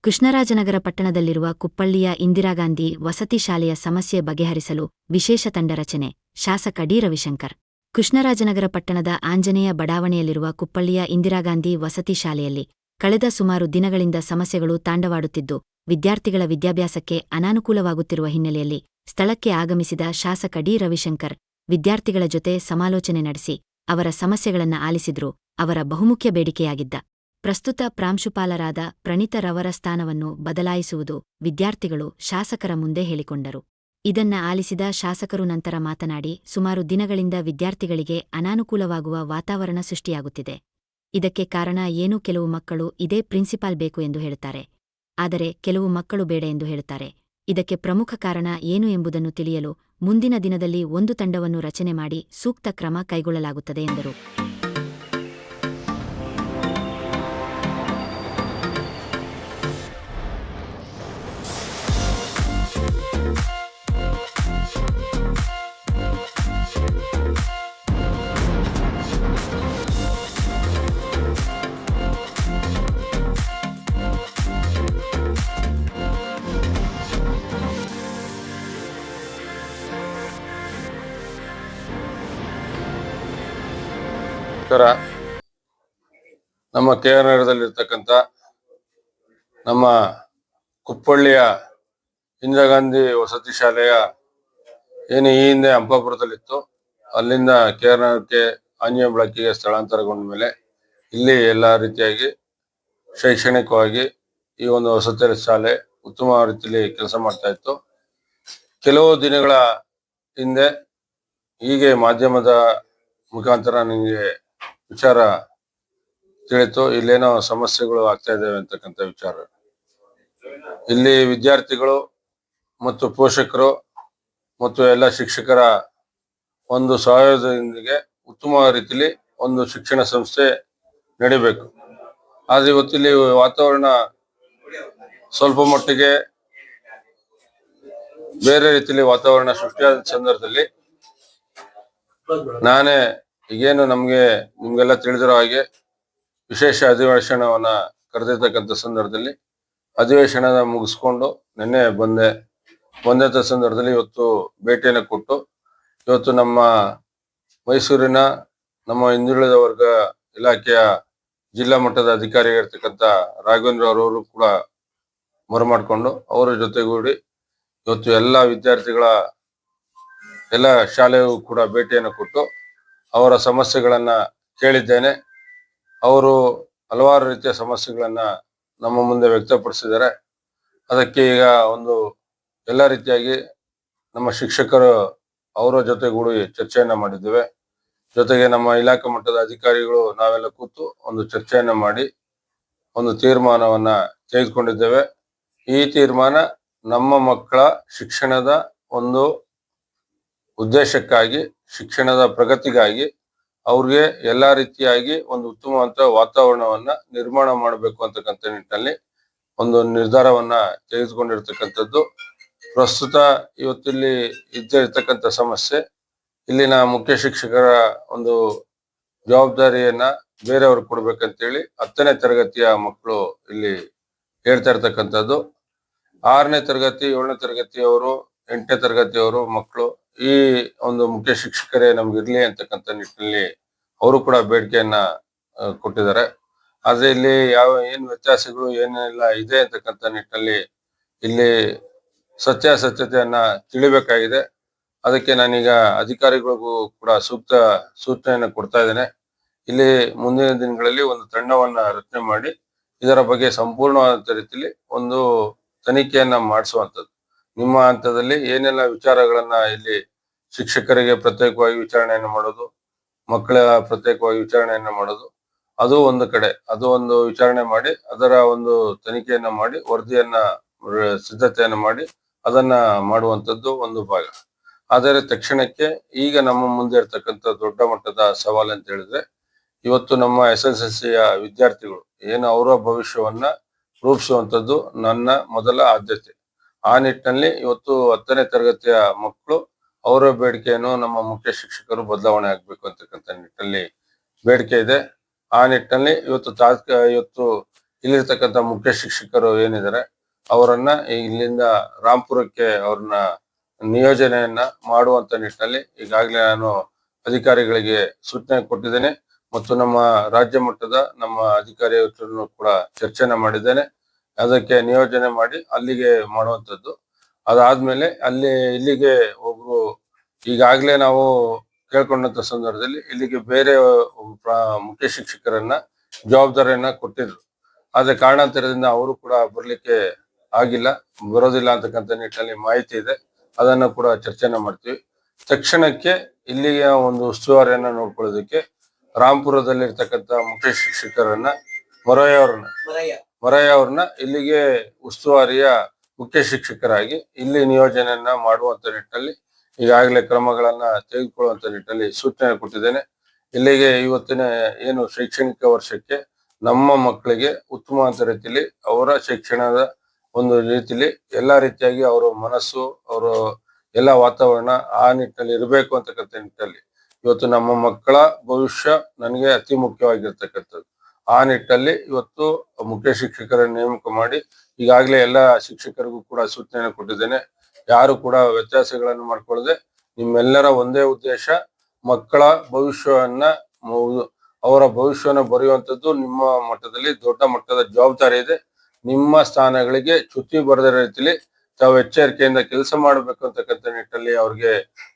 ಕೃಷ್ಣರಾಜನಗರ ಪಟ್ಟಣದಲ್ಲಿರುವ ಕುಪ್ಪಳ್ಳಿಯ ಇಂದಿರಾಗಾಂಧಿ ವಸತಿ ಶಾಲೆಯ ಸಮಸ್ಯೆ ಬಗೆಹರಿಸಲು ವಿಶೇಷ ತಂಡ ರಚನೆ, ಶಾಸಕ ಡಿ. ರವಿಶಂಕರ್. ಕೃಷ್ಣರಾಜನಗರ ಪಟ್ಟಣದ ಆಂಜನೇಯ ಬಡಾವಣೆಯಲ್ಲಿರುವ ಕುಪ್ಪಳ್ಳಿಯ ಇಂದಿರಾಗಾಂಧಿ ವಸತಿ ಶಾಲೆಯಲ್ಲಿ ಕಳೆದ ಸುಮಾರು ದಿನಗಳಿಂದ ಸಮಸ್ಯೆಗಳು ತಾಂಡವಾಡುತ್ತಿದ್ದು, ವಿದ್ಯಾರ್ಥಿಗಳ ವಿದ್ಯಾಭ್ಯಾಸಕ್ಕೆ ಅನಾನುಕೂಲವಾಗುತ್ತಿರುವ ಹಿನ್ನೆಲೆಯಲ್ಲಿ ಸ್ಥಳಕ್ಕೆ ಆಗಮಿಸಿದ ಶಾಸಕ ಡಿ. ರವಿಶಂಕರ್ ವಿದ್ಯಾರ್ಥಿಗಳ ಜೊತೆ ಸಮಾಲೋಚನೆ ನಡೆಸಿ ಅವರ ಸಮಸ್ಯೆಗಳನ್ನ ಆಲಿಸಿದ್ರು. ಅವರ ಬಹುಮುಖ್ಯ ಬೇಡಿಕೆಯಾಗಿದ್ದ ಪ್ರಸ್ತುತ ಪ್ರಾಂಶುಪಾಲರಾದ ಪ್ರಣೀತರವರ ಸ್ಥಾನವನ್ನು ಬದಲಾಯಿಸುವುದು ವಿದ್ಯಾರ್ಥಿಗಳು ಶಾಸಕರ ಮುಂದೆ ಹೇಳಿಕೊಂಡರು. ಇದನ್ನ ಆಲಿಸಿದ ಶಾಸಕರು ನಂತರ ಮಾತನಾಡಿ, ಸುಮಾರು ದಿನಗಳಿಂದ ವಿದ್ಯಾರ್ಥಿಗಳಿಗೆ ಅನಾನುಕೂಲವಾಗುವ ವಾತಾವರಣ ಸೃಷ್ಟಿಯಾಗುತ್ತಿದೆ. ಇದಕ್ಕೆ ಕಾರಣ ಏನು? ಕೆಲವು ಮಕ್ಕಳು ಇದೇ ಪ್ರಿನ್ಸಿಪಾಲ್ ಬೇಕು ಎಂದು ಹೇಳುತ್ತಾರೆ, ಆದರೆ ಕೆಲವು ಮಕ್ಕಳು ಬೇಡ ಎಂದು ಹೇಳುತ್ತಾರೆ. ಇದಕ್ಕೆ ಪ್ರಮುಖ ಕಾರಣ ಏನು ಎಂಬುದನ್ನು ತಿಳಿಯಲು ಮುಂದಿನ ದಿನದಲ್ಲಿ ಒಂದು ತಂಡವನ್ನು ರಚನೆ ಮಾಡಿ ಸೂಕ್ತ ಕ್ರಮ ಕೈಗೊಳ್ಳಲಾಗುತ್ತದೆ ಎಂದರು. ನಮ್ಮ KR ನಗರದಲ್ಲಿರ್ತಕ್ಕಂಥ ನಮ್ಮ ಕುಪ್ಪಳ್ಳಿಯ ಇಂದಿರಾ ಗಾಂಧಿ ವಸತಿ ಶಾಲೆಯ ಏನು ಈ ಹಿಂದೆ ಹಂಪಾಪುರದಲ್ಲಿತ್ತು, ಅಲ್ಲಿಂದ KR ನಗರಕ್ಕೆ ಆಂಜನೇಯ ಬ್ಲಾಕಿಗೆ ಸ್ಥಳಾಂತರಗೊಂಡ ಮೇಲೆ ಇಲ್ಲಿ ಎಲ್ಲ ರೀತಿಯಾಗಿ ಶೈಕ್ಷಣಿಕವಾಗಿ ಈ ಒಂದು ವಸತಿ ಶಾಲೆ ಉತ್ತಮ ರೀತಿಯಲ್ಲಿ ಕೆಲಸ ಮಾಡ್ತಾ ಇತ್ತು. ಕೆಲವು ದಿನಗಳ ಹಿಂದೆ ಹೀಗೆ ಮಾಧ್ಯಮದ ಮುಖಾಂತರ ನನಗೆ ವಿಚಾರ ತಿಳಿತು, ಇಲ್ಲೇನೋ ಸಮಸ್ಯೆಗಳು ಆಗ್ತಾ ಇದ್ದಾವೆ ಅಂತಕ್ಕಂಥ ವಿಚಾರ. ಇಲ್ಲಿ ವಿದ್ಯಾರ್ಥಿಗಳು ಮತ್ತು ಪೋಷಕರು ಮತ್ತು ಎಲ್ಲ ಶಿಕ್ಷಕರ ಒಂದು ಸಹಯೋಗದೊಂದಿಗೆ ಉತ್ತಮ ರೀತಿಯಲ್ಲಿ ಒಂದು ಶಿಕ್ಷಣ ಸಂಸ್ಥೆ ನಡಿಬೇಕು. ಆದ್ರೆ ಇವತ್ತಿಲ್ಲಿ ವಾತಾವರಣ ಸ್ವಲ್ಪ ಮಟ್ಟಿಗೆ ಬೇರೆ ರೀತಿಯಲ್ಲಿ ವಾತಾವರಣ ಸೃಷ್ಟಿಯಾದ ಸಂದರ್ಭದಲ್ಲಿ ನಾನೇ ಈಗೇನು ನಿಮ್ಗೆಲ್ಲ ತಿಳಿದಿರೋ ಹಾಗೆ ವಿಶೇಷ ಅಧಿವೇಶನವನ್ನ ಕರೆದಿರ್ತಕ್ಕಂಥ ಸಂದರ್ಭದಲ್ಲಿ ಅಧಿವೇಶನ ಮುಗಿಸ್ಕೊಂಡು ನಿನ್ನೆ ಬಂದಂತ ಸಂದರ್ಭದಲ್ಲಿ ಇವತ್ತು ಭೇಟಿಯನ್ನು ಕೊಟ್ಟು, ಇವತ್ತು ನಮ್ಮ ಮೈಸೂರಿನ ನಮ್ಮ ಹಿಂದುಳಿದ ವರ್ಗ ಇಲಾಖೆಯ ಜಿಲ್ಲಾ ಮಟ್ಟದ ಅಧಿಕಾರಿಯಾಗಿರ್ತಕ್ಕಂಥ ರಾಘವೇಂದ್ರ ಅವರವರು ಕೂಡ ಬರಮಾಡ್ಕೊಂಡು ಅವರ ಜೊತೆಗೂಡಿ ಇವತ್ತು ಎಲ್ಲ ವಿದ್ಯಾರ್ಥಿಗಳ ಎಲ್ಲ ಶಾಲೆಗೂ ಕೂಡ ಭೇಟಿಯನ್ನು ಕೊಟ್ಟು ಅವರ ಸಮಸ್ಯೆಗಳನ್ನ ಕೇಳಿದ್ದೇನೆ. ಅವರು ಹಲವಾರು ರೀತಿಯ ಸಮಸ್ಯೆಗಳನ್ನ ನಮ್ಮ ಮುಂದೆ ವ್ಯಕ್ತಪಡಿಸಿದ್ದಾರೆ. ಅದಕ್ಕೆ ಈಗ ಒಂದು ಎಲ್ಲ ರೀತಿಯಾಗಿ ನಮ್ಮ ಶಿಕ್ಷಕರು ಅವರ ಜೊತೆಗೂಡಿ ಚರ್ಚೆಯನ್ನ ಮಾಡಿದ್ದೇವೆ. ಜೊತೆಗೆ ನಮ್ಮ ಇಲಾಖೆ ಮಟ್ಟದ ಅಧಿಕಾರಿಗಳು ನಾವೆಲ್ಲ ಕೂತು ಒಂದು ಚರ್ಚೆಯನ್ನ ಮಾಡಿ ಒಂದು ತೀರ್ಮಾನವನ್ನ ತೆಗೆದುಕೊಂಡಿದ್ದೇವೆ. ಈ ತೀರ್ಮಾನ ನಮ್ಮ ಮಕ್ಕಳ ಶಿಕ್ಷಣದ ಒಂದು ಉದ್ದೇಶಕ್ಕಾಗಿ, ಶಿಕ್ಷಣದ ಪ್ರಗತಿಗಾಗಿ ಅವ್ರಿಗೆ ಎಲ್ಲಾ ರೀತಿಯಾಗಿ ಒಂದು ಉತ್ತಮವಾದ ವಾತಾವರಣವನ್ನ ನಿರ್ಮಾಣ ಮಾಡಬೇಕು ಅಂತಕ್ಕಂಥ ನಿಟ್ಟಿನಲ್ಲಿ ಒಂದು ನಿರ್ಧಾರವನ್ನ ತೆಗೆದುಕೊಂಡಿರ್ತಕ್ಕಂಥದ್ದು. ಪ್ರಸ್ತುತ ಇವತ್ತಿಲ್ಲಿ ಇರ್ತಕ್ಕಂಥ ಸಮಸ್ಯೆ, ಇಲ್ಲಿನ ಮುಖ್ಯ ಶಿಕ್ಷಕರ ಒಂದು ಜವಾಬ್ದಾರಿಯನ್ನ ಬೇರೆಯವ್ರಿಗೆ ಕೊಡ್ಬೇಕಂತೇಳಿ 10ನೇ ತರಗತಿಯ ಮಕ್ಕಳು ಇಲ್ಲಿ ಹೇಳ್ತಾ ಇರ್ತಕ್ಕಂಥದ್ದು. 6ನೇ ತರಗತಿ 7ನೇ ತರಗತಿಯವರು 8ನೇ ತರಗತಿಯವರು ಮಕ್ಕಳು ಈ ಒಂದು ಮುಖ್ಯ ಶಿಕ್ಷಕರೇ ನಮ್ಗಿರ್ಲಿ ಅಂತಕ್ಕಂಥ ನಿಟ್ಟಿನಲ್ಲಿ ಅವರು ಕೂಡ ಬೇಡಿಕೆಯನ್ನ ಕೊಟ್ಟಿದ್ದಾರೆ. ಆದ್ರೆ ಇಲ್ಲಿ ಏನ್ ವ್ಯತ್ಯಾಸಗಳು ಏನೆಲ್ಲ ಇದೆ ಅಂತಕ್ಕಂಥ ನಿಟ್ಟಿನಲ್ಲಿ ಇಲ್ಲಿ ಸತ್ಯಾಸತ್ಯತೆಯನ್ನ ತಿಳಿಬೇಕಾಗಿದೆ. ಅದಕ್ಕೆ ನಾನೀಗ ಅಧಿಕಾರಿಗಳಿಗೂ ಕೂಡ ಸೂಕ್ತ ಸೂಚನೆಯನ್ನ ಕೊಡ್ತಾ ಇದ್ದೇನೆ. ಇಲ್ಲಿ ಮುಂದಿನ ದಿನಗಳಲ್ಲಿ ಒಂದು ತಂಡವನ್ನ ರಚನೆ ಮಾಡಿ ಇದರ ಬಗ್ಗೆ ಸಂಪೂರ್ಣವಾದ ರೀತಿಯಲ್ಲಿ ಒಂದು ತನಿಖೆಯನ್ನ ಮಾಡಿಸುವಂಥದ್ದು. ನಿಮ್ಮ ಹಂತದಲ್ಲಿ ಏನೆಲ್ಲ ವಿಚಾರಗಳನ್ನ ಇಲ್ಲಿ ಶಿಕ್ಷಕರಿಗೆ ಪ್ರತ್ಯೇಕವಾಗಿ ವಿಚಾರಣೆಯನ್ನು ಮಾಡೋದು, ಮಕ್ಕಳ ಪ್ರತ್ಯೇಕವಾಗಿ ವಿಚಾರಣೆಯನ್ನ ಮಾಡೋದು, ಅದು ಒಂದು ಕಡೆ, ಅದು ಒಂದು ವಿಚಾರಣೆ ಮಾಡಿ ಅದರ ಒಂದು ತನಿಖೆಯನ್ನ ಮಾಡಿ ವರದಿಯನ್ನ ಸಿದ್ಧತೆಯನ್ನ ಮಾಡಿ ಅದನ್ನ ಮಾಡುವಂಥದ್ದು ಒಂದು ಭಾಗ. ಆದರೆ ತಕ್ಷಣಕ್ಕೆ ಈಗ ನಮ್ಮ ಮುಂದೆ ಇರ್ತಕ್ಕಂಥ ದೊಡ್ಡ ಮಟ್ಟದ ಸವಾಲು ಅಂತ ಹೇಳಿದ್ರೆ, ಇವತ್ತು ನಮ್ಮ SSLCಯ ವಿದ್ಯಾರ್ಥಿಗಳು ಏನು ಅವರ ಭವಿಷ್ಯವನ್ನ ರೂಪಿಸುವಂಥದ್ದು ನನ್ನ ಮೊದಲ ಆದ್ಯತೆ. ಆ ನಿಟ್ಟಿನಲ್ಲಿ ಇವತ್ತು 10ನೇ ತರಗತಿಯ ಮಕ್ಕಳು ಅವರ ಬೇಡಿಕೆಯನ್ನು ನಮ್ಮ ಮುಖ್ಯ ಶಿಕ್ಷಕರು ಬದಲಾವಣೆ ಆಗ್ಬೇಕು ಅಂತಕ್ಕಂಥ ನಿಟ್ಟಿನಲ್ಲಿ ಬೇಡಿಕೆ ಇದೆ. ಆ ನಿಟ್ಟಿನಲ್ಲಿ ಇವತ್ತು ಇಲ್ಲಿರ್ತಕ್ಕಂಥ ಮುಖ್ಯ ಶಿಕ್ಷಕರು ಏನಿದ್ದಾರೆ ಅವರನ್ನ ಇಲ್ಲಿಂದ ರಾಂಪುರಕ್ಕೆ ಅವ್ರನ್ನ ನಿಯೋಜನೆಯನ್ನ ಮಾಡುವಂತ ನಿಟ್ಟಿನಲ್ಲಿ ಈಗಾಗಲೇ ನಾನು ಅಧಿಕಾರಿಗಳಿಗೆ ಸೂಚನೆ ಕೊಟ್ಟಿದ್ದೇನೆ ಮತ್ತು ನಮ್ಮ ರಾಜ್ಯ ಮಟ್ಟದ ನಮ್ಮ ಅಧಿಕಾರಿಗಳನ್ನು ಕೂಡ ಚರ್ಚೆನ ಮಾಡಿದ್ದೇನೆ. ಅದಕ್ಕೆ ನಿಯೋಜನೆ ಮಾಡಿ ಅಲ್ಲಿಗೆ ಮಾಡುವಂತದ್ದು. ಅದಾದ್ಮೇಲೆ ಇಲ್ಲಿಗೆ ಒಬ್ರು ಈಗಾಗಲೇ ನಾವು ಕೇಳ್ಕೊಂಡಂತ ಸಂದರ್ಭದಲ್ಲಿ ಇಲ್ಲಿಗೆ ಬೇರೆ ಮುಖ್ಯ ಶಿಕ್ಷಕರನ್ನ ಜವಾಬ್ದಾರಿಯನ್ನ ಕೊಟ್ಟಿದ್ರು. ಆದ್ರೆ ಕಾರಣಾಂತರದಿಂದ ಅವರು ಕೂಡ ಬರ್ಲಿಕ್ಕೆ ಬರೋದಿಲ್ಲ ಅಂತಕ್ಕಂಥ ನಿಟ್ಟಿನಲ್ಲಿ ಮಾಹಿತಿ ಇದೆ. ಅದನ್ನ ಕೂಡ ಚರ್ಚೆನ ಮಾಡ್ತೀವಿ. ತಕ್ಷಣಕ್ಕೆ ಇಲ್ಲಿಯ ಒಂದು ಉಸ್ತುವಾರಿಯನ್ನ ನೋಡ್ಕೊಳ್ಳೋದಕ್ಕೆ ರಾಂಪುರದಲ್ಲಿರ್ತಕ್ಕಂಥ ಮುಖ್ಯ ಶಿಕ್ಷಕರನ್ನ ಮೊರಯ್ಯ ಅವ್ರನ್ನ ಇಲ್ಲಿಗೆ ಉಸ್ತುವಾರಿಯ ಮುಖ್ಯ ಶಿಕ್ಷಕರಾಗಿ ಇಲ್ಲಿ ನಿಯೋಜನೆಯನ್ನ ಮಾಡುವಂತ ನಿಟ್ಟಿನಲ್ಲಿ ಈಗಾಗಲೇ ಕ್ರಮಗಳನ್ನ ತೆಗೆದುಕೊಳ್ಳುವಂತ ನಿಟ್ಟಿನಲ್ಲಿ ಸೂಚನೆ ಕೊಟ್ಟಿದ್ದೇನೆ. ಇಲ್ಲಿಗೆ ಇವತ್ತಿನ ಏನು ಶೈಕ್ಷಣಿಕ ವರ್ಷಕ್ಕೆ ನಮ್ಮ ಮಕ್ಕಳಿಗೆ ಉತ್ತಮವಾದ ರೀತಿಯಲ್ಲಿ ಅವರ ಶಿಕ್ಷಣದ ಒಂದು ರೀತಿಯಲ್ಲಿ ಎಲ್ಲಾ ರೀತಿಯಾಗಿ ಅವರ ಮನಸ್ಸು, ಅವರ ಎಲ್ಲ ವಾತಾವರಣ ಆ ನಿಟ್ಟಿನಲ್ಲಿ ಇರಬೇಕು ಅಂತಕ್ಕಂಥ ನಿಟ್ಟಿನಲ್ಲಿ ಇವತ್ತು ನಮ್ಮ ಮಕ್ಕಳ ಭವಿಷ್ಯ ನನಗೆ ಅತಿ ಮುಖ್ಯವಾಗಿರ್ತಕ್ಕಂಥದ್ದು. ಆ ನಿಟ್ಟಿನಲ್ಲಿ ಇವತ್ತು ಮುಖ್ಯ ಶಿಕ್ಷಕರನ್ನು ನೇಮಕ ಮಾಡಿ ಈಗಾಗಲೇ ಎಲ್ಲ ಶಿಕ್ಷಕರಿಗೂ ಕೂಡ ಸೂಚನೆಯನ್ನು ಕೊಟ್ಟಿದ್ದೇನೆ. ಯಾರು ಕೂಡ ವ್ಯತ್ಯಾಸಗಳನ್ನು ಮಾಡ್ಕೊಳ್ಳದೆ ನಿಮ್ಮೆಲ್ಲರ ಒಂದೇ ಉದ್ದೇಶ ಮಕ್ಕಳ ಭವಿಷ್ಯವನ್ನ ಅವರ ಭವಿಷ್ಯವನ್ನ ಬರೆಯುವಂಥದ್ದು ನಿಮ್ಮ ಮಟ್ಟದಲ್ಲಿ ದೊಡ್ಡ ಮಟ್ಟದ ಜವಾಬ್ದಾರಿ ಇದೆ. ನಿಮ್ಮ ಸ್ಥಾನಗಳಿಗೆ ಚ್ಯುತಿ ಬರದ ರೀತಿಯಲ್ಲಿ ತಾವು ಎಚ್ಚರಿಕೆಯಿಂದ ಕೆಲಸ ಮಾಡಬೇಕು ಅಂತಕ್ಕಂಥ ನಿಟ್ಟಿನಲ್ಲಿ ಅವ್ರಿಗೆ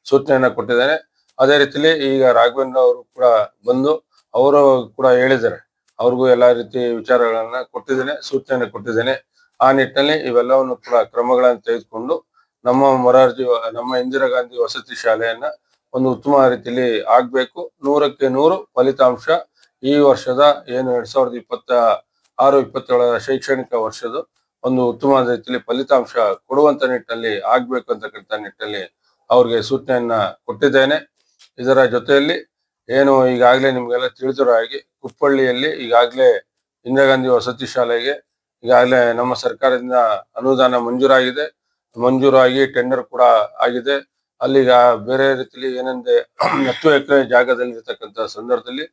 ಸೂಚನೆಯನ್ನ ಕೊಟ್ಟಿದ್ದೇನೆ. ಅದೇ ರೀತಿಯಲ್ಲಿ ಈಗ ರಾಘವೇಂದ್ರ ಅವರು ಕೂಡ ಬಂದು ಅವರು ಕೂಡ ಹೇಳಿದ್ದಾರೆ, ಅವ್ರಿಗೂ ಎಲ್ಲಾ ರೀತಿ ವಿಚಾರಗಳನ್ನ ಕೊಟ್ಟಿದ್ದೇನೆ, ಸೂಚನೆ ಕೊಟ್ಟಿದ್ದೇನೆ. ಆ ನಿಟ್ಟಿನಲ್ಲಿ ಇವೆಲ್ಲವನ್ನು ಕೂಡ ಕ್ರಮಗಳನ್ನು ತೆಗೆದುಕೊಂಡು ನಮ್ಮ ಇಂದಿರಾ ಗಾಂಧಿ ವಸತಿ ಶಾಲೆಯನ್ನ ಒಂದು ಉತ್ತಮ ರೀತಿಯಲ್ಲಿ ಆಗ್ಬೇಕು. 100ಕ್ಕೆ 100 ಫಲಿತಾಂಶ ಈ ವರ್ಷದ ಏನು 2026-27 ಶೈಕ್ಷಣಿಕ ವರ್ಷದ ಒಂದು ಉತ್ತಮವಾದ ರೀತಿಯಲ್ಲಿ ಫಲಿತಾಂಶ ಕೊಡುವಂತ ನಿಟ್ಟಿನಲ್ಲಿ ಆಗ್ಬೇಕು ಅಂತಕ್ಕಂಥ ನಿಟ್ಟಿನಲ್ಲಿ ಅವ್ರಿಗೆ ಸೂಚನೆಯನ್ನ ಕೊಟ್ಟಿದ್ದೇನೆ. ಇದರ ಜೊತೆಯಲ್ಲಿ ಏನು ಈಗಾಗಲೇ ನಿಮ್ಗೆಲ್ಲ ತಿಳಿದಿರೋ ಹಾಗೆ ಕುಪ್ಪಳ್ಳಿಯಲ್ಲಿ ಈಗಾಗಲೇ ಇಂದಿರಾ ಗಾಂಧಿ ವಸತಿ ಶಾಲೆಗೆ ಈಗಾಗಲೇ ನಮ್ಮ ಸರ್ಕಾರದಿಂದ ಅನುದಾನ ಮಂಜೂರಾಗಿ ಟೆಂಡರ್ ಕೂಡ ಆಗಿದೆ. ಅಲ್ಲಿಗ ಬೇರೆ ರೀತಿಯಲ್ಲಿ ಏನಂದ್ರೆ 10 ಎಕರೆ ಜಾಗದಲ್ಲಿ ಇರ್ತಕ್ಕಂಥ ಸಂದರ್ಭದಲ್ಲಿ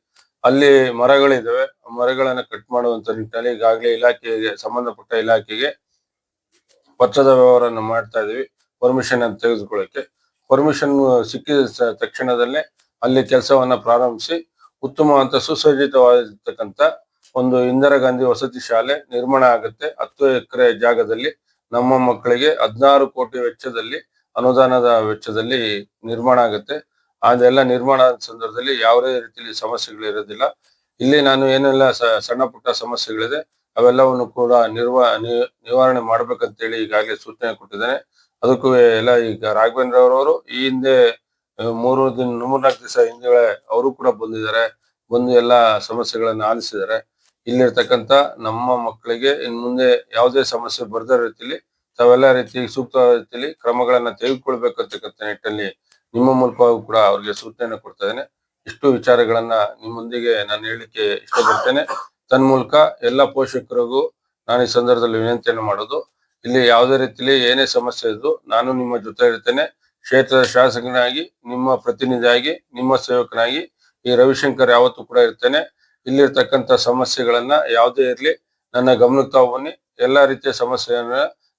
ಅಲ್ಲಿ ಮರಗಳಿದ್ದಾವೆ, ಮರಗಳನ್ನ ಕಟ್ ಮಾಡುವಂತ ನಿಟ್ಟಿನಲ್ಲಿ ಈಗಾಗಲೇ ಸಂಬಂಧಪಟ್ಟ ಇಲಾಖೆಗೆ ಪತ್ರದ ವ್ಯವಹಾರವನ್ನು ಮಾಡ್ತಾ ಇದೀವಿ. ಪರ್ಮಿಷನ್ ಅಂತ ತೆಗೆದುಕೊಳ್ಳಕ್ಕೆ ಪರ್ಮಿಷನ್ ಸಿಕ್ಕಿದ ತಕ್ಷಣದಲ್ಲೇ ಅಲ್ಲಿ ಕೆಲಸವನ್ನ ಪ್ರಾರಂಭಿಸಿ ಉತ್ತಮವಾದ ಸುಸಜ್ಜಿತವಾಗಿರ್ತಕ್ಕಂಥ ಒಂದು ಇಂದಿರಾ ಗಾಂಧಿ ವಸತಿ ಶಾಲೆ ನಿರ್ಮಾಣ ಆಗುತ್ತೆ. 10 ಎಕರೆ ಜಾಗದಲ್ಲಿ ನಮ್ಮ ಮಕ್ಕಳಿಗೆ 16 ಕೋಟಿ ವೆಚ್ಚದಲ್ಲಿ ಅನುದಾನದ ವೆಚ್ಚದಲ್ಲಿ ನಿರ್ಮಾಣ ಆಗುತ್ತೆ. ಅದೆಲ್ಲ ನಿರ್ಮಾಣ ಆದ ಸಂದರ್ಭದಲ್ಲಿ ಯಾವುದೇ ರೀತಿಯಲ್ಲಿ ಸಮಸ್ಯೆಗಳಿರೋದಿಲ್ಲ. ಇಲ್ಲಿ ನಾನು ಏನೆಲ್ಲ ಸಣ್ಣ ಪುಟ್ಟ ಸಮಸ್ಯೆಗಳಿದೆ ಅವೆಲ್ಲವನ್ನು ಕೂಡ ನಿವಾರಣೆ ಮಾಡ್ಬೇಕಂತೇಳಿ ಈಗಾಗಲೇ ಸೂಚನೆ ಕೊಟ್ಟಿದ್ದೇನೆ. ಅದಕ್ಕೂ ಎಲ್ಲ ಈಗ ರಾಘವೇಂದ್ರ ಅವರವರು ಈ ಹಿಂದೆ 3-4 ದಿವಸ ಹಿಂದೆ ಅವರು ಕೂಡ ಬಂದು ಎಲ್ಲಾ ಸಮಸ್ಯೆಗಳನ್ನ ಆಲಿಸಿದ್ದಾರೆ. ಇಲ್ಲಿರ್ತಕ್ಕಂಥ ನಮ್ಮ ಮಕ್ಕಳಿಗೆ ಇನ್ ಮುಂದೆ ಯಾವುದೇ ಸಮಸ್ಯೆ ಬರದ ರೀತಿಯಲ್ಲಿ ತಾವೆಲ್ಲ ರೀತಿ ಸೂಕ್ತ ರೀತಿಯಲ್ಲಿ ಕ್ರಮಗಳನ್ನ ತೆಗೆದುಕೊಳ್ಬೇಕಂತಕ್ಕಂಥ ನಿಟ್ಟಿನಲ್ಲಿ ನಿಮ್ಮ ಮೂಲಕವೂ ಕೂಡ ಅವ್ರಿಗೆ ಸೂಚನೆಯನ್ನು ಕೊಡ್ತಾ ಇದ್ದೇನೆ. ಇಷ್ಟು ವಿಚಾರಗಳನ್ನ ನಿಮ್ಮೊಂದಿಗೆ ನಾನು ಹೇಳಲಿಕ್ಕೆ ಇಷ್ಟಪಡ್ತೇನೆ. ತನ್ಮೂಲಕ ಎಲ್ಲ ಪೋಷಕರಿಗೂ ನಾನು ಈ ಸಂದರ್ಭದಲ್ಲಿ ವಿನಂತಿಯನ್ನು ಮಾಡೋದು, ಇಲ್ಲಿ ಯಾವುದೇ ರೀತಿಯಲ್ಲಿ ಏನೇ ಸಮಸ್ಯೆ ಇದ್ದು ನಾನು ನಿಮ್ಮ ಜೊತೆ ಇರ್ತೇನೆ. ಕ್ಷೇತ್ರದ ಶಾಸಕನಾಗಿ, ನಿಮ್ಮ ಪ್ರತಿನಿಧಿಯಾಗಿ, ನಿಮ್ಮ ಸೇವಕನಾಗಿ ಈ ರವಿಶಂಕರ್ ಯಾವತ್ತೂ ಕೂಡ ಇರ್ತೇನೆ. ಇಲ್ಲಿರ್ತಕ್ಕಂಥ ಸಮಸ್ಯೆಗಳನ್ನ ಯಾವುದೇ ಇರ್ಲಿ ನನ್ನ ಗಮನಕ್ಕೆ ಬನ್ನಿ. ಎಲ್ಲಾ ರೀತಿಯ ಸಮಸ್ಯೆಯನ್ನ